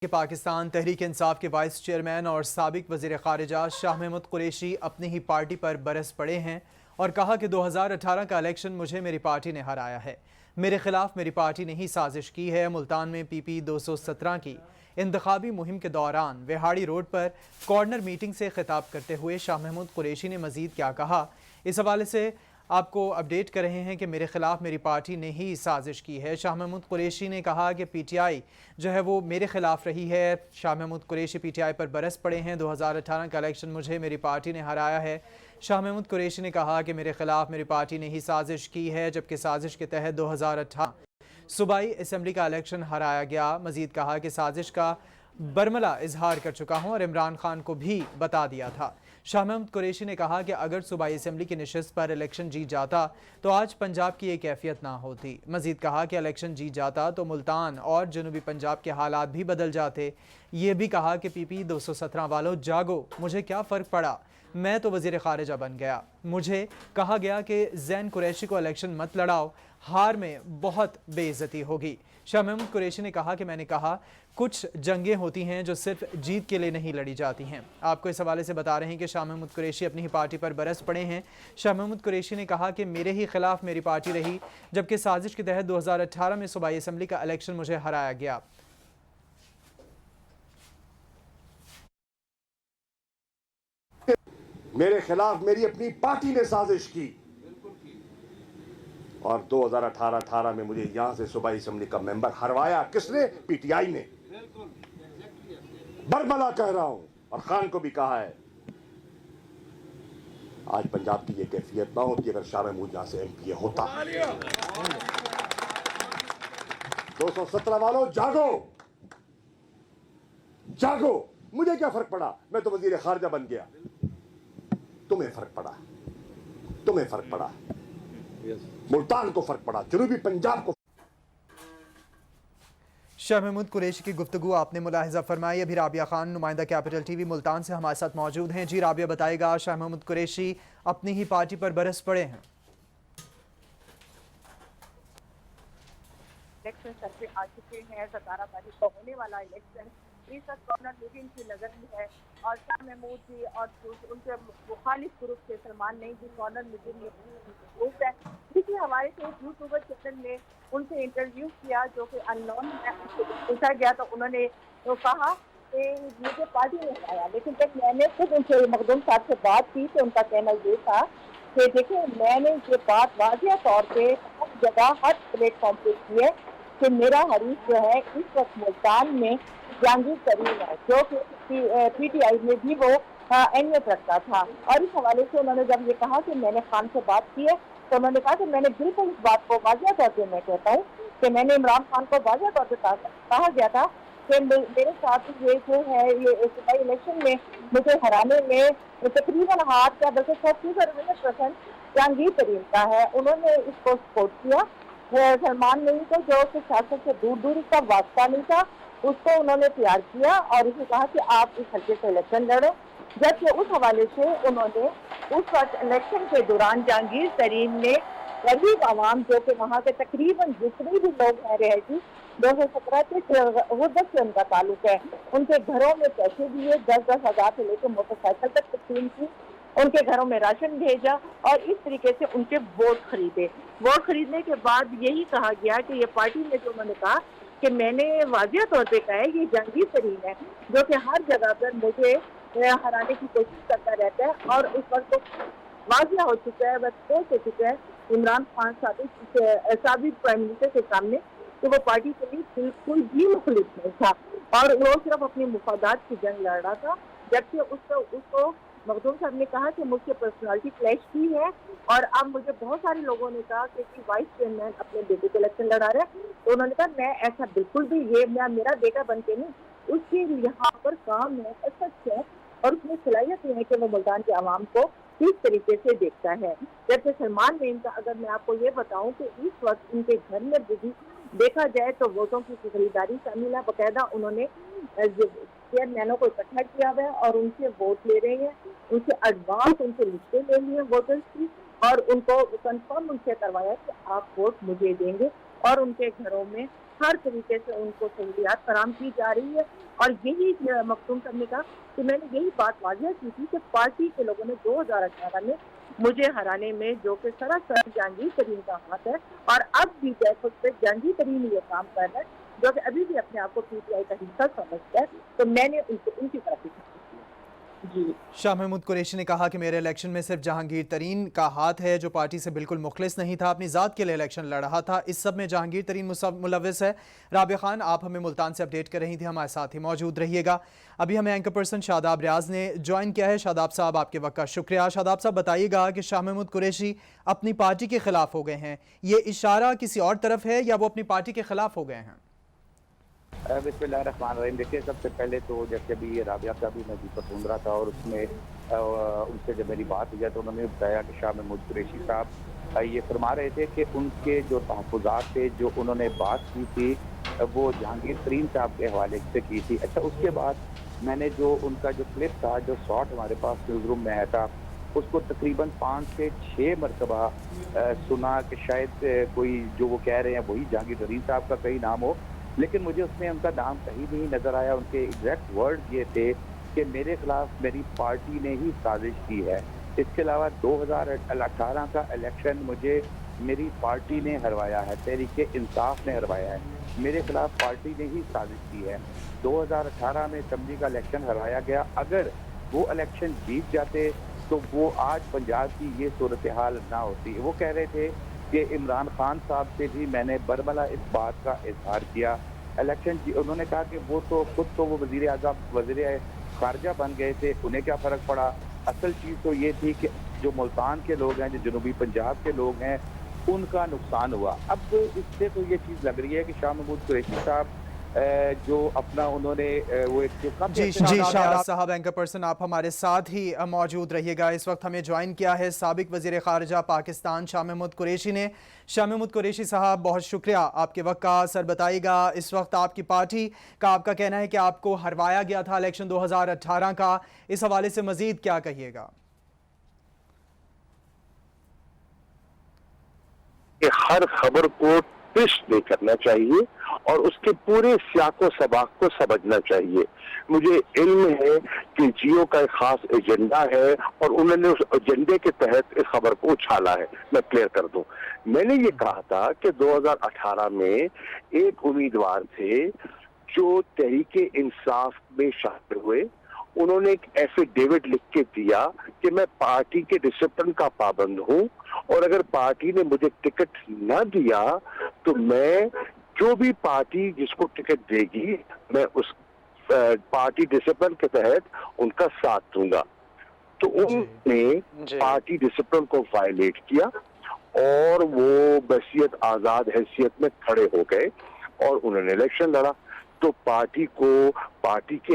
کہ پاکستان تحریک انصاف کے vice chairman اور سابق وزیر خارجہ شاہ محمود قریشی اپنی ہی پارٹی پر برس پڑے ہیں اور کہا کہ 2018 کا الیکشن مجھے میری پارٹی نے ہرایا ہے۔ میرے خلاف میری پارٹی نے ہی سازش کی ہے۔ ملتان میں پی پی 217 کی انتخابی مہم کے دوران وہاڑی روڈ پر کارنر میٹنگ سے خطاب کرتے ہوئے شاہ محمود قریشی نے مزید کیا کہا، اس حوالے سے آپ کو اپڈیٹ کر رہے ہیں کہ میرے خلاف میری پارٹی نے ہی سازش کی ہے۔ شاہ محمود قریشی نے کہا کہ پی ٹی آئی جو ہے وہ میرے خلاف رہی ہے۔ Shah Mahmood Qureshi P T I پر برس پڑے ہیں۔ 2018 کا الیکشن مجھے میری پارٹی نے ہرایا ہے۔ شاہ محمود قریشی نے کہا کہ میرے خلاف میری پارٹی نے ہی سازش کی ہے، جبکہ سازش کے تحت 2018 صوبائی اسمبلی کا الیکشن ہرایا گیا۔ مزید کہا کہ سازش کا برملا اظہار کر چکا ہوں اور عمران خان کو بھی بتا دیا تھا۔ شاہ محمود قریشی نے کہا کہ اگر صوبائی اسمبلی کی نشست پر الیکشن جیت جاتا تو آج پنجاب کی یہ کیفیت نہ ہوتی۔ مزید کہا کہ الیکشن جیت جاتا تو ملتان اور جنوبی پنجاب کے حالات بھی بدل جاتے۔ یہ بھی کہا کہ پی پی 217 والوں جاگو، مجھے کیا فرق پڑا، میں تو وزیر خارجہ بن گیا۔ مجھے کہا گیا کہ زین قریشی کو الیکشن مت لڑاؤ، ہار میں بہت بے عزتی ہوگی۔ شاہ محمود قریشی نے کہا کہ میں نے کہا کچھ جنگیں ہوتی ہیں جو صرف جیت کے لیے نہیں لڑی جاتی ہیں۔ آپ کو اس حوالے سے بتا رہے ہیں کہ شاہ محمود قریشی اپنی ہی پارٹی پر برس پڑے ہیں۔ شاہ محمود قریشی نے کہا کہ میرے ہی خلاف میری پارٹی رہی، جبکہ سازش کے تحت 2018 میں صوبائی اسمبلی کا الیکشن مجھے ہرایا گیا۔ میرے خلاف میری اپنی پارٹی نے سازش کی اور 2018 میں مجھے یہاں سے صوبائی اسمبلی کا ممبر ہروایا۔ کس نے؟ پی ٹی آئی نے۔ برملا کہہ رہا ہوں اور خان کو بھی کہا ہے، آج پنجاب کی یہ کیفیت نہ ہوتی اگر شاہ محمود یہاں سے ایم پی اے ہوتا۔ 217 والوں جاگو، جاگو، مجھے کیا فرق پڑا، میں تو وزیر خارجہ بن گیا۔ تمہیں فرق پڑا، تمہیں فرق پڑا، ملتان کو فرق پڑا، جنوبی پنجاب کو۔ شاہ محمود قریشی کی گفتگو آپ نے ملاحظہ فرمائی۔ ابھی رابعہ خان نمائندہ کیپٹل ٹی وی ملتان سے ہمارے ساتھ موجود ہیں۔ جی رابعہ، بتائے گا شاہ محمود قریشی اپنی ہی پارٹی پر برس پڑے ہیں۔ الیکشن سر پہ آ چکے ہیں، 17 تاریخ کو ہونے والا الیکشن اس وقت کارنر میٹنگ کی نظر میں ہے اور شاہ محمود جی اور ان کے مخالف گروپ سے سلمان نئی بھی کارنر میٹنگ میں گروپ ہے۔ اسی حوالے سے ایک یوٹیوبر چینل نے ان سے انٹرویو کیا جو کہ ان نون ہے، پوچھا گیا تو انہوں نے کہا کہ مجھے پارٹی نے ہرایا، لیکن جب میں نے خود ان سے مخدوم صاحب سے بات کی تو ان کا کہنا یہ تھا کہ دیکھیں میں نے یہ بات واضح طور پہ ہر جگہ ہر پلیٹ فارم پہ کی ہے کہ میرا حریف جو ہے اس وقت ملتان میں جہانگیر ترین ہے، جو کہ پی ٹی آئی میں بھی وہ اہمیت رکھتا تھا۔ اور اس حوالے سے انہوں نے جب یہ کہا کہ میں نے خان سے بات کی ہے تو انہوں نے کہا کہ میں نے بالکل اس بات کو واضح طور پہ میں کہتا ہوں کہ میں نے عمران خان کو واضح طور پہ کہا گیا تھا کہ میرے ساتھ یہ جو ہے یہ صوبائی الیکشن میں مجھے ہرانے میں تقریباً ہاتھ کا بلکہ 100% جہانگیر ترین کا ہے۔ انہوں نے اس کو سپورٹ کیا۔ سلمان نہیں تو جو کہ سیاست سے دور دور اس کا واسطہ نہیں تھا، اس کو انہوں نے پیار کیا اور اسے کہا کہ آپ اس حلقے سے الیکشن لڑیں، جبکہ اس حوالے سے انہوں نے اس وقت الیکشن کے دوران جہانگیر ترین نے غریب عوام جو کہ وہاں کے تقریباً جتنے بھی لوگ ہیں رہائشی 217 کے غربت سے ان کا تعلق ہے، ان کے گھروں میں پیسے دیے، 10-10 ہزار سے لے کے موٹر سائیکل تک تقسیم کی، ان کے گھروں میں راشن بھیجا اور اس طریقے سے ان کے ووٹ خریدے۔ ووٹ خریدنے کے بعد یہی کہا گیا کہ یہ پارٹی نے جو انہوں نے کہا کہ میں نے واضح طور پہ کہا ہے یہ جہانگیر ترین ہے جو کہ ہر جگہ پر مجھے ہرانے کی کوشش کرتا رہتا ہے، اور اس وقت واضح ہو چکا ہے، بس ہو چکا ہے عمران خان سابق پرائم منسٹر کے سامنے کہ وہ پارٹی کے لیے بالکل بھی مخلص نہیں تھا اور وہ صرف اپنی مفادات کی جنگ لڑ رہا تھا، جبکہ اس کو مخدوم صاحب نے کہا کہ مجھ سے پرسنالٹی کلیش کی ہے اور اب مجھے بہت سارے لوگوں نے کہا کہ وائس چیئرمین اپنے بیٹے کو الیکشن لڑا رہا ہے، تو انہوں نے کہا میں ایسا بالکل بھی یہ میرا بیٹا بن کے نہیں، اس کے یہاں پر کام ہے، سچ ہے اور اس میں صلاحیت یہ ہے کہ وہ ملتان کے عوام کو کس طریقے سے دیکھتا ہے۔ جبکہ سلمان نیم کا اگر میں آپ کو یہ بتاؤں کہ اس وقت ان کے گھر میں بھی دیکھا جائے تو ووٹوں کی خریداری شامل ہے، باقاعدہ انہوں نے چیئرمینوں کو اکٹھا کیا ہوا ہے اور ان سے ووٹ لے رہے ہیں، ان سے ایڈوانس ان سے لسٹیں لے لی ہیں ووٹرز کی اور ان کو کنفرم ان سے کروایا کہ آپ ووٹ مجھے دیں گے اور ان کے گھروں میں हर तरीके से उनको सहूलियात फराम की जा रही है। और यही मखदूम साहब ने कहा कि मैंने यही बात वाज़ेह की थी कि पार्टी के लोगों ने 2018 में मुझे हराने में जो कि सरासर जहांगीर तरीन का हाथ है, और अब भी बैठक पे जहांगीर तरीन ये काम कर रहा है, जो कि अभी भी अपने आप को पीटीआई का हिस्सा समझता है, तो मैंने उनको उनकी तरफ ही जी। शाह महमूद कुरैशी ने कहा कि मेरे इलेक्शन में सिर्फ जहांगीर तरीन का हाथ है, जो पार्टी से बिल्कुल मुखलिस नहीं था, अपनी ज़ात के लिए इलेक्शन लड़ रहा था। इस सब में जहांगीर तरीन मुलव्वस है। राबिया खान, आप हमें मुल्तान से अपडेट कर रही थी, हमारे साथ ही मौजूद रहिएगा। अभी हमें एंकर पर्सन शादाब रियाज ने ज्वाइन किया है। शादाब साहब, आपके वक्त का शुक्रिया। शादाब साहब, बताइएगा कि शाह महमूद कुरैशी अपनी पार्टी के खिलाफ हो गए हैं, ये इशारा किसी और तरफ है या वो अपनी पार्टी के खिलाफ हो गए हैं? बिस्मिल्लाहिर्रहमानिर्रहीम। देखिए, सबसे पहले तो जैसे अभी ये राबिया का भी मैं दीपक सुन रहा था और उसमें उनसे जब मेरी बात हुई तो उन्होंने बताया कि शाह महमूद कुरैशी साहब ये फरमा रहे थे कि उनके जो तहफ़्फ़ुज़ात थे, जो उन्होंने बात की थी, वो जहांगीर तरीन साहब के हवाले से की थी। अच्छा, उसके बाद मैंने जो उनका जो क्लिप था, जो शॉट हमारे पास न्यूज़ रूम में आया था, उसको तकरीबन 5 से 6 मरतबा सुना कि शायद कोई जो वो कह रहे हैं वही जहांगीर तरीन साहब का कहीं नाम हो, लेकिन मुझे उसमें उनका नाम कहीं नहीं नज़र आया। उनके एग्जैक्ट वर्ड ये थे कि मेरे खिलाफ मेरी पार्टी ने ही साजिश की है। इसके अलावा 2018 का इलेक्शन मुझे मेरी पार्टी ने हरवाया है, तहरीक इंसाफ ने हरवाया है, मेरे खिलाफ पार्टी ने ही साजिश की है। 2018 में असम्बली का इलेक्शन हरवाया गया, अगर वो इलेक्शन जीत जाते तो वो आज पंजाब की ये सूरत हाल ना होती। वो कह रहे थे कि इमरान खान साहब से भी मैंने बरमला इस बात का इजहार किया। इलेक्शन उन्होंने कहा कि वो तो खुद तो वो वज़ीर ख़ारजा बन गए थे, उन्हें क्या फ़र्क पड़ा। असल चीज़ तो ये थी कि जो मुल्तान के लोग हैं, जो जनूबी पंजाब के लोग हैं, उनका नुकसान हुआ। अब इससे तो ये चीज़ लग रही है कि शाह महमूद कुरैशी साहब जो अपना उन्होंने वो एक जी शाह साहब, एंकर पर्सन आप हमारे साथ ही मौजूद रहिएगा। इस वक्त हमें ज्वाइन किया है साबिक वज़ीर ख़ारजा पाकिस्तान शाह महमूद कुरैशी ने। शाह महमूद कुरैशी साहब, बहुत शुक्रिया आपके वक्त का। सर बताइएगा, इस वक्त आपकी पार्टी का आपका कहना है कि आपको हरवाया गया था इलेक्शन 2018 का, इस हवाले से मजीद क्या कहिएगा? हर खबर को ट्विस्ट नहीं करना चाहिए और उसके पूरे सियाको सबाक को समझना चाहिए। मुझे इल्म है कि जियो का एक खास एजेंडा है और उन्होंने उस एजेंडे के तहत इस खबर को उछाला है। मैं क्लियर कर दूं, मैंने ये कहा था कि 2018 में एक उम्मीदवार थे जो तहरीक इंसाफ में शामिल हुए। उन्होंने एक एफिडेविट लिख के दिया कि मैं पार्टी के डिसिप्लिन का पाबंद हूं और अगर पार्टी ने मुझे टिकट न दिया तो मैं जो भी पार्टी जिसको टिकट देगी मैं उस पार्टी डिसिप्लिन के तहत उनका साथ दूंगा। तो उन्होंने पार्टी डिसिप्लिन को वायलेट किया और वो बहसियत आजाद हैसियत में खड़े हो गए और उन्होंने इलेक्शन लड़ा। तो पार्टी को पार्टी के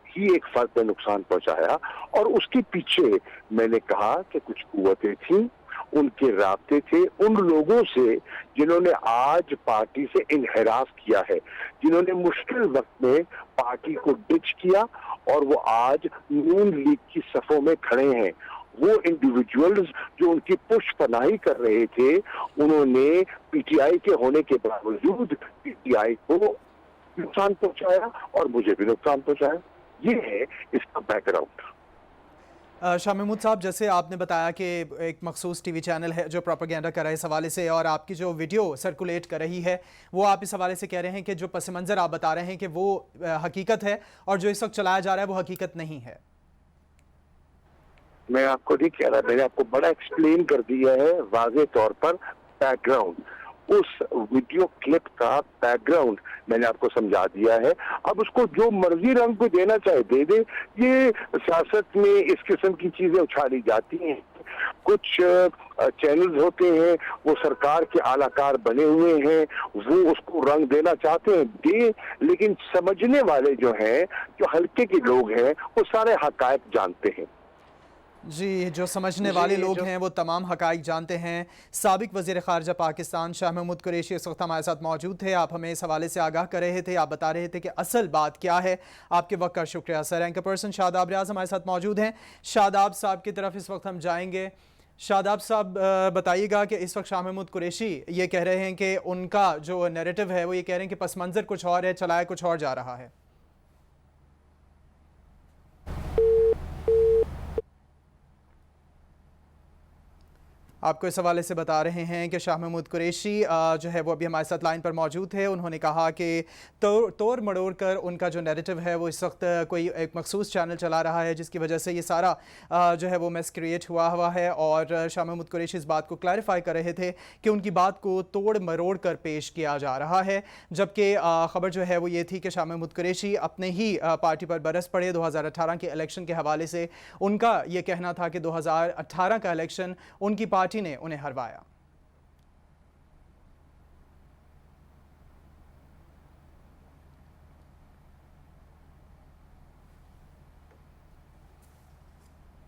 ही एक फर्द ने नुकसान पहुंचाया और उसके पीछे मैंने कहा कि कुछ कुव्वतें थी, उनके राब्ते थे उन लोगों से जिन्होंने आज पार्टी से इनहराफ किया है, जिन्होंने मुश्किल वक्त में पार्टी को डिच किया और वो आज नून लीग की सफों में खड़े हैं। वो इंडिविजुअल्स जो उनकी पुष्पनाही कर रहे थे, उन्होंने पीटीआई के होने के बावजूद पीटीआई को नुकसान पहुंचाया और मुझे भी नुकसान पहुंचाया। ये है इसका बैकग्राउंड। शाह महमूद साहब, जैसे आपने बताया कि एक मखसूस टीवी चैनल है जो प्रोपेगेंडा कर रहा है इस हवाले से, और आपकी जो वीडियो सर्कुलेट कर रही है वो आप इस हवाले से कह रहे हैं कि जो पस मंज़र आप बता रहे हैं कि वो हकीकत है और जो इस वक्त चलाया जा रहा है वो हकीकत नहीं है। मैं आपको नहीं कह रहा, मैंने आपको बड़ा एक्सप्लेन कर दिया है वाज़ेह तौर पर बैकग्राउंड। उस वीडियो क्लिप का बैकग्राउंड मैंने आपको समझा दिया है। अब उसको जो मर्जी रंग को देना चाहे दे दे। ये सियासत में इस किस्म की चीजें उछाली जाती हैं। कुछ चैनल्स होते हैं वो सरकार के आलाकार बने हुए हैं, वो उसको रंग देना चाहते हैं दे, लेकिन समझने वाले जो हैं, जो हल्के के लोग हैं, वो सारे हकायक जानते हैं। जी, जो समझने वाले लोग हैं वो तमाम हकाइक जानते हैं। साबिक वज़ीर ख़ारजा पाकिस्तान शाह महमूद कुरैशी इस वक्त हमारे साथ मौजूद थे। आप हमें इस हवाले से आगाह कर रहे थे, आप बता रहे थे कि असल बात क्या है। आपके वक्त का शुक्रिया सर। एंकर पर्सन शादाब रियाज हमारे साथ मौजूद हैं। शादाब साहब की तरफ इस वक्त हम जाएंगे। शादाब साहब बताइएगा कि इस वक्त शाह महमूद कुरैशी ये कह रहे हैं कि उनका जो नैरेटिव है वो ये कह रहे हैं कि पस मंज़र कुछ और है, चलाया कुछ और जा रहा है। आपको इस हवाले से बता रहे हैं कि शाह महमूद कुरैशी जो है वो अभी हमारे साथ लाइन पर मौजूद है। उन्होंने कहा कि तोड़ मड़ोड़ कर उनका जो नैरेटिव है वो इस वक्त कोई एक मखसूस चैनल चला रहा है, जिसकी वजह से ये सारा जो है वो मैस क्रिएट हुआ है। और शाह महमूद कुरैशी इस बात को क्लैरिफाई कर रहे थे कि उनकी बात को तोड़ मरोड़ कर पेश किया जा रहा है, जबकि ख़बर जो है वो ये थी कि शाह महमूद कुरैशी अपने ही पार्टी पर बरस पड़े। 2018 के इलेक्शन के हवाले से उनका ये कहना था कि 2018 का इलेक्शन उनकी पार्टी ने उन्हें हरवाया।